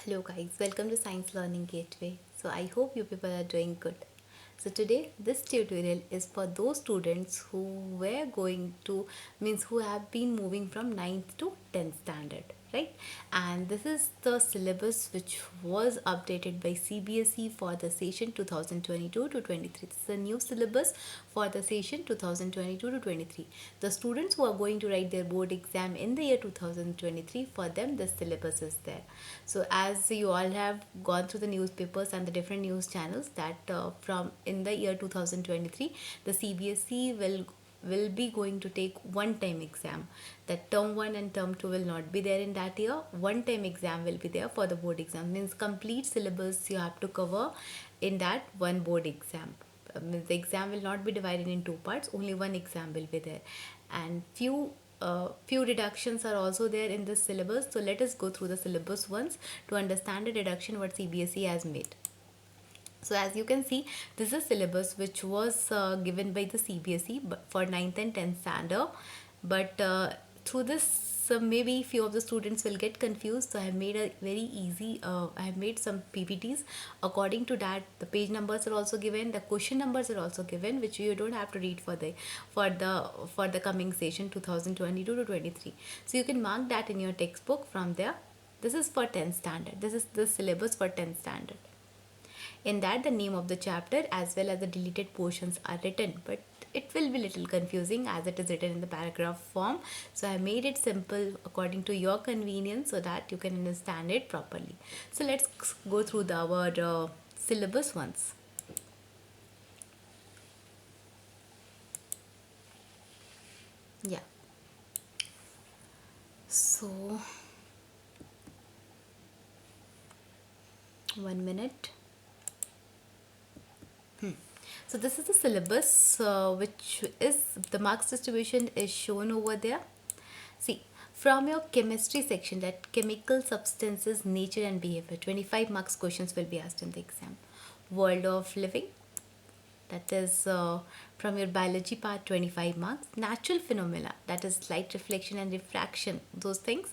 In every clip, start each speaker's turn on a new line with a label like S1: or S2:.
S1: Hello guys, welcome to Science Learning Gateway. So I hope you people are doing good. So today this tutorial is for those students who were going to means who have been moving from ninth to 10th standard, right? And this is the syllabus which was updated by CBSE for the session 2022 to 23. This is a new syllabus for the session 2022 to 23. The students who are going to write their board exam in the year 2023, for them this syllabus is there. So as you all have gone through the newspapers and the different news channels that from in the year 2023 the CBSE will be going to take one time exam. That term 1 and term 2 will not be there in that year. One time exam will be there for the board exam, means complete syllabus you have to cover in that one board exam. Means the exam will not be divided in two parts, only one exam will be there, and few reductions are also there in this syllabus. So let us go through the syllabus once to understand the reduction what CBSE has made. So as you can see, this is a syllabus which was given by the CBSE for 9th and 10th standard. But through this, maybe few of the students will get confused. So I have made a very easy, I have made some PPTs. According to that, the page numbers are also given, the question numbers are also given, which you don't have to read for the coming session 2022 to 23. So you can mark that in your textbook from there. This is for 10th standard. This is the syllabus for 10th standard. In that, the name of the chapter as well as the deleted portions are written, but it will be little confusing as it is written in the paragraph form. So I made it simple according to your convenience so that you can understand it properly. So let's go through our syllabus once. Yeah. So 1 minute. So this is the syllabus, which is the marks distribution is shown over there. See, from your chemistry section, that chemical substances, nature and behavior, 25 marks questions will be asked in the exam. World of living, that is from your biology part, 25 marks. Natural phenomena, that is light reflection and refraction, those things,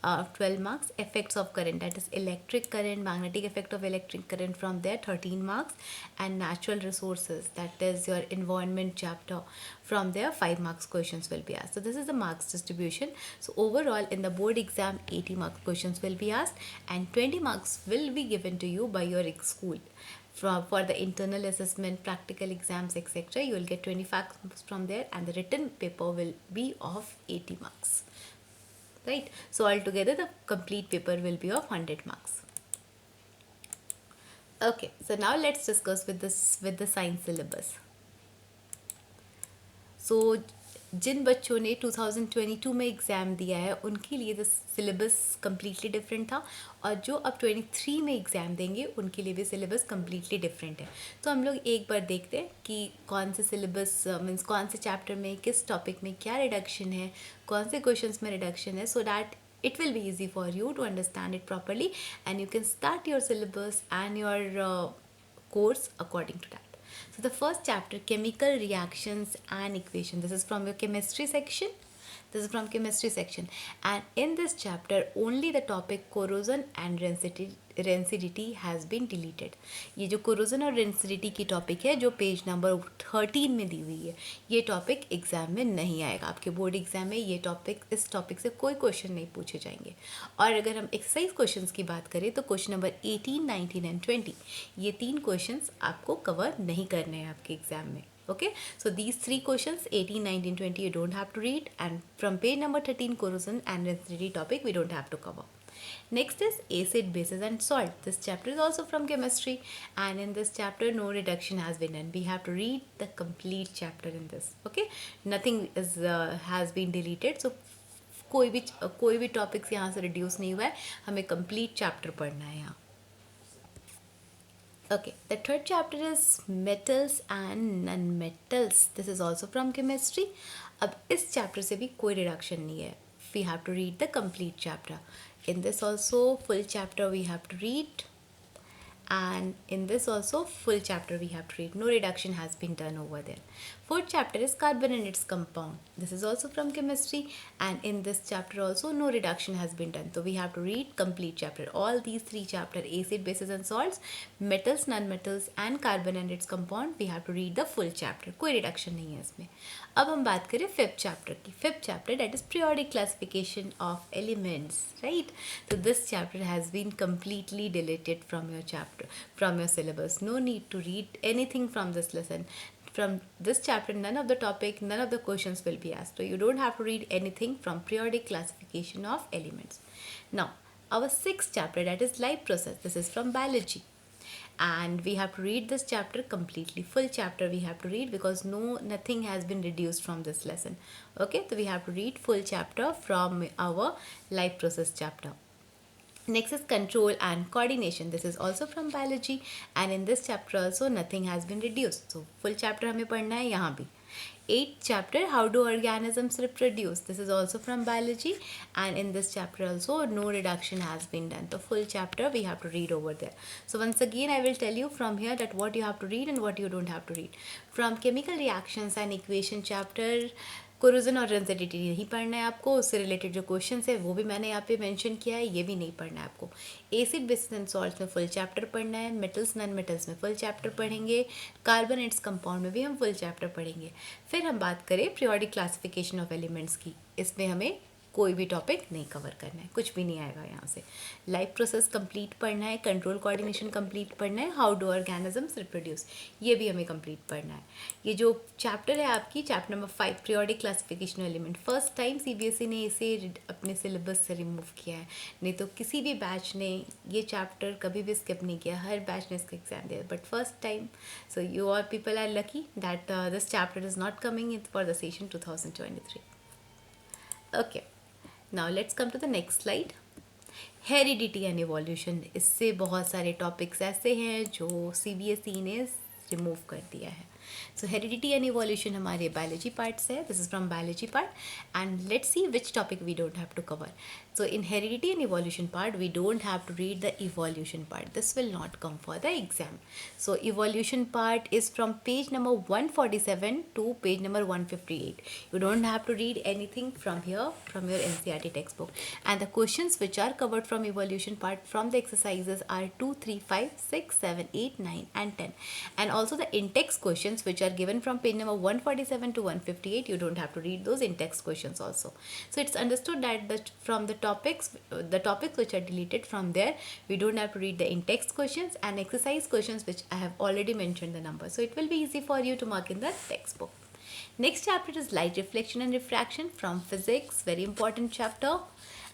S1: 12 marks. Effects of current, that is electric current, magnetic effect of electric current, from there 13 marks. And natural resources, that is your environment chapter, from there 5 marks questions will be asked. So this is the marks distribution. So overall in the board exam, 80 marks questions will be asked and 20 marks will be given to you by your school. For the internal assessment, practical exams, etc., you will get 25 marks from there, and the written paper will be of 80 marks, right? So altogether the complete paper will be of 100 marks. Okay, so now let's discuss with the science syllabus. So जिन बच्चों ने 2022 में exam दिया है उनके लिए the syllabus completely different था, और जो अब 23 में एग्ज़ाम देंगे उनके लिए भी सिलेबस कम्प्लीटली डिफरेंट है. तो हम लोग एक बार देखते हैं कि कौन से सिलेबस मीन्स कौन से चैप्टर में किस टॉपिक में क्या रिडक्शन है, कौन से क्वेश्चंस में रिडक्शन है, so that it will be easy for you to understand it properly and you can start your syllabus and your course according to that. So the first chapter, chemical reactions and equation. This is from your chemistry section. This is from chemistry section, and in this chapter only the topic corrosion and rancidity has been deleted. ये जो corrosion और rancidity की topic है जो page number 13 में दी हुई है, ये topic एग्जाम में नहीं आएगा. आपके बोर्ड एग्जाम में ये टॉपिक, इस टॉपिक से कोई क्वेश्चन नहीं पूछे जाएंगे. और अगर हम एक्सरसाइज क्वेश्चंस की बात करें तो क्वेश्चन नंबर 18, 19 एंड 20, ये 3 क्वेश्चंस आपको कवर नहीं करने हैं आपके एग्जाम में. Okay, so these 3 questions 18, 19, 20 you don't have to read, and from page number 13 corrosion and rancidity topic we don't have to cover. Next is acid, bases and salt. This chapter is also from chemistry, and in this chapter no reduction has been done. We have to read the complete chapter in this. Okay, nothing is has been deleted, so कोई भी topics यहाँ से reduce नहीं हुआ है, हमें complete chapter पढ़ना है यहाँ. Okay, the third chapter is metals and non-metals. This is also from chemistry. अब इस chapter से भी कोई reduction नहीं है. We have to read the complete chapter. In this also full chapter we have to read, and in this also full chapter we have to read. No reduction has been done over there. Fourth chapter is carbon and its compound. This is also from chemistry, and in this chapter also no reduction has been done. So we have to read complete chapter. All these three chapter, acid, bases and salts, metals, non-metals and carbon and its compound, we have to read the full chapter. कोई reduction नहीं है इसमें. अब हम बात करें fifth chapter की. Fifth chapter, that is periodic classification of elements, right? So this chapter has been completely deleted from your chapter, from your syllabus. No need to read anything from this lesson. From this chapter, none of the topic, none of the questions will be asked. So you don't have to read anything from periodic classification of elements. Now, our sixth chapter, that is life process. This is from biology. And we have to read this chapter completely. Full chapter we have to read because nothing has been reduced from this lesson. Okay, so we have to read full chapter from our life process chapter. Next is control and coordination. This is also from biology, and in this chapter also nothing has been reduced. So full chapter हमें पढ़ना है यहाँ भी. Eighth chapter, how do organisms reproduce? This is also from biology, and in this chapter also no reduction has been done. The full chapter we have to read over there. So once again I will tell you from here that what you have to read and what you don't have to read. From chemical reactions and equation chapter, corrosion और rancidity नहीं पढ़ना है आपको. उससे related जो questions है वो भी मैंने यहाँ पे मेंशन किया है, ये भी नहीं पढ़ना है आपको. एसिड, बेसिस एंड सॉल्ट्स में फुल चैप्टर पढ़ना है. मेटल्स, नॉन मेटल्स में फुल चैप्टर पढ़ेंगे. कार्बन एंड इट्स कंपाउंड में भी हम फुल चैप्टर पढ़ेंगे. फिर हम बात करें पीरियोडिक क्लासिफिकेशन ऑफ एलिमेंट्स की. इसमें हमें कोई भी टॉपिक नहीं कवर करना है, कुछ भी नहीं आएगा यहाँ से. लाइफ प्रोसेस कंप्लीट पढ़ना है, कंट्रोल कोऑर्डिनेशन कंप्लीट पढ़ना है, हाउ डू ऑर्गेनिजम्स रिप्रोड्यूस ये भी हमें कंप्लीट पढ़ना है. ये जो चैप्टर है आपकी chapter number 5 periodic classification element, first time CBSE ने इसे अपने सिलेबस से रिमूव किया है. नहीं तो किसी भी बैच ने ये चैप्टर कभी भी स्किप नहीं किया, हर बैच ने इसका एग्जाम दिया, but first time. So you all people are lucky that this chapter is not coming in for the session 2023. Okay, now let's come to the next slide. Heredity and evolution. इससे बहुत सारे topics ऐसे हैं जो CBSE ने remove कर दिया है. सो हेरिडिटी एंड इवोल्यूशन हमारे बायोलॉजी पार्ट से है. This is from biology part, and let's see which topic we don't have to cover. So in heredity and evolution part we don't have to read the evolution part. This will not come for the exam. So evolution part is from page number 147 to page number 158. You don't have to read anything from here, from your NCERT textbook. And the questions which are covered from evolution part from the exercises are 2, 3, 5, 6, 7, 8, 9 and 10. And also the in-text questions which are given from page number 147 to 158. You don't have to read those in-text questions also. So it's understood that from the topics which are deleted from there, we don't have to read the in-text questions and exercise questions which I have already mentioned the number. So it will be easy for you to mark in the textbook. Next chapter is light reflection and refraction from physics. Very important chapter,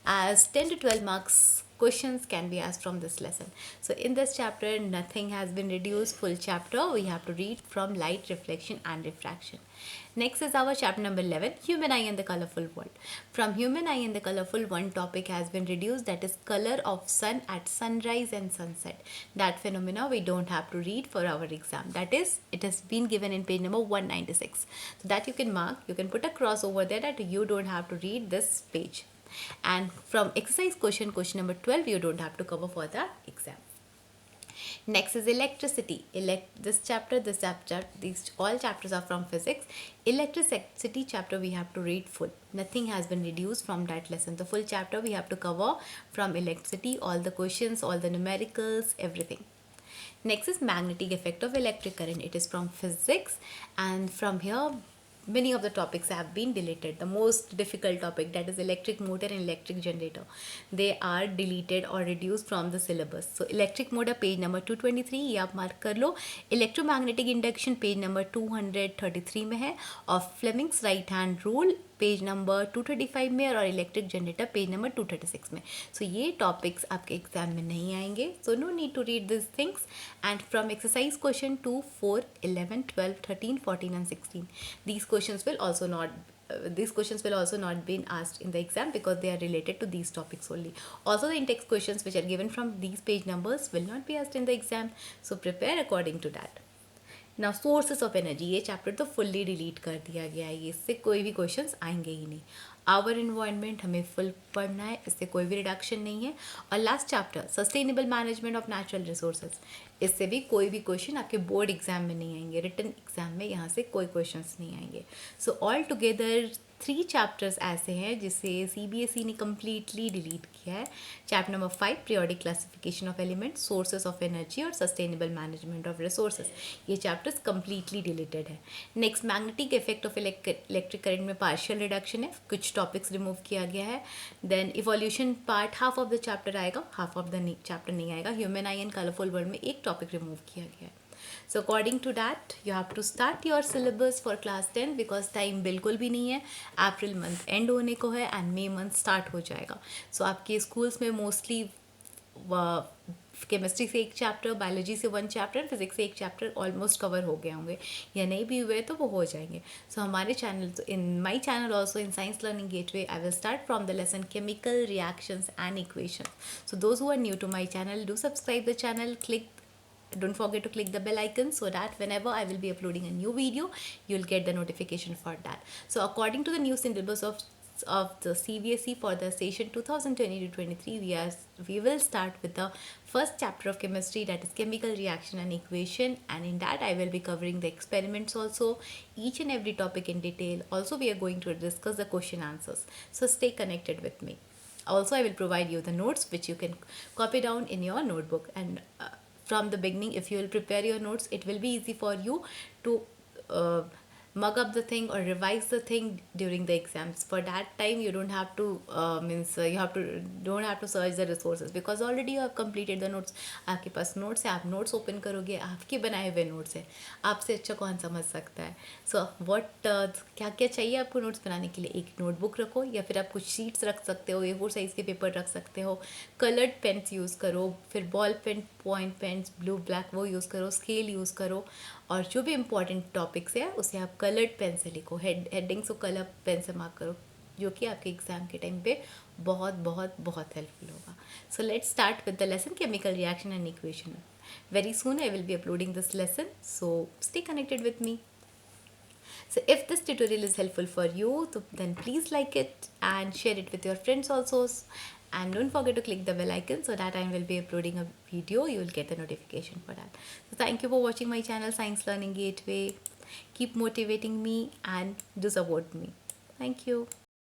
S1: as 10 to 12 marks questions can be asked from this lesson. So in this chapter nothing has been reduced. Full chapter we have to read from light, reflection and refraction. Next is our chapter number 11, human eye and the colorful world. From human eye and the colorful, one topic has been reduced, that is color of sun at sunrise and sunset. That phenomena we don't have to read for our exam. That is, it has been given in page number 196. So that you can mark, you can put a cross over there that you don't have to read this page. And from exercise question number 12, you don't have to cover for the exam. Next is electricity. These all chapters are from physics. Electricity chapter we have to read full. Nothing has been reduced from that lesson. The full chapter we have to cover from electricity, all the questions, all the numericals, everything. Next is magnetic effect of electric current. It is from physics, and from here many of the topics have been deleted. The most difficult topic, that is electric motor and electric generator, they are deleted or reduced from the syllabus. So electric motor page number 223 ये आप mark कर लो. Electromagnetic induction page number 233 में है, और Fleming's right hand rule page number 235 में, और electric generator page number 236 में. सो ये टॉपिक्स आपके एग्जाम में नहीं आएंगे. So no need to read this things. And from exercise question 2, 4, 11, 12, 13, 14 and 16, these questions will also not be asked in the exam because they are related to these topics only. Also the in-text questions which are given from these page numbers will not be asked in the exam. So prepare according to that. Now sources of energy, ये chapter तो fully delete कर दिया गया है, इससे कोई भी questions आएंगे ही नहीं. आवर इन्वायरमेंट हमें फुल पढ़ना है, इससे कोई भी रिडक्शन नहीं है। और last chapter sustainable management of natural resources, इससे भी कोई भी क्वेश्चन आपके बोर्ड एग्जाम में नहीं आएंगे, रिटन एग्जाम में यहाँ से कोई क्वेश्चंस नहीं आएंगे। सो ऑल टुगेदर 3 चैप्टर्स ऐसे हैं जिसे CBSE ने कम्प्लीटली डिलीट किया है। Chapter number 5 periodic classification of element, sources of energy और सस्टेनेबल मैनेजमेंट ऑफ रिसोर्सेज, ये चैप्टर्स कम्प्लीटली डिलीटेड है। Next magnetic effect of electric current में पार्शियल रिडक्शन है, कुछ टॉपिक्स रिमूव किया गया है। Then evolution part half of the chapter आएगा, हाफ ऑफ द चैप्टर नहीं आएगा। Human eye and colourful world में एक टॉपिक रिमूव किया गया है। So according to that you have to start your syllabus for class 10 because time बिल्कुल भी नहीं है, अप्रैल मंथ एंड होने को है एंड मई मंथ स्टार्ट हो जाएगा। सो आपके स्कूल्स में मोस्टली केमिस्ट्री से एक चैप्टर, बायोलॉजी से 1 चैप्टर, फिजिक्स से एक चैप्टर ऑलमोस्ट कवर हो गए होंगे, या नहीं भी हुए तो वो हो जाएंगे। सो हमारे channel, in my channel also in science learning gateway, I will start from the lesson chemical reactions and equation. So those who are new to my channel, do subscribe the channel, don't forget to click the bell icon so that whenever I will be uploading a new video you'll get the notification for that. So according to the new syllabus of the CBSE for the session 2020 to 23, we will start with the first chapter of chemistry, that is chemical reaction and equation, and in that I will be covering the experiments also, each and every topic in detail. Also we are going to discuss the question answers, so stay connected with me. Also I will provide you the notes which you can copy down in your notebook, and from the beginning if you will prepare your notes it will be easy for you to mug up the thing or revise the thing during the exams. For that time you don't have to don't have to search the resources because already you have completed the notes. आपके पास notes है, आप notes open करोगे, आपके बनाए हुए notes है, आपसे अच्छा कौन समझ सकता है। So what क्या क्या चाहिए आपको notes बनाने के लिए, एक notebook रखो या फिर आप कुछ sheets रख सकते हो, A4 साइज़ के पेपर रख सकते हो, colored pens यूज़ करो, फिर ball pen, point pens, blue black वो यूज़ करो, स्केल यूज़ करो, और जो भी इम्पॉर्टेंट टॉपिक्स है उसे आप कलर्ड पेन से लिखो, हेडिंग्स को कलर पेन से मार्क करो, जो कि आपके एग्जाम के टाइम पे बहुत बहुत बहुत हेल्पफुल होगा। So let's start with the lesson chemical reaction and equation. Very soon I will be uploading this lesson, so stay connected with me. So if this tutorial is helpful for you, then please like it and share it with your friends also. And don't forget to click the bell icon so that I will be uploading a video. You will get the notification for that. So thank you for watching my channel Science Learning Gateway. Keep motivating me and do support me. Thank you.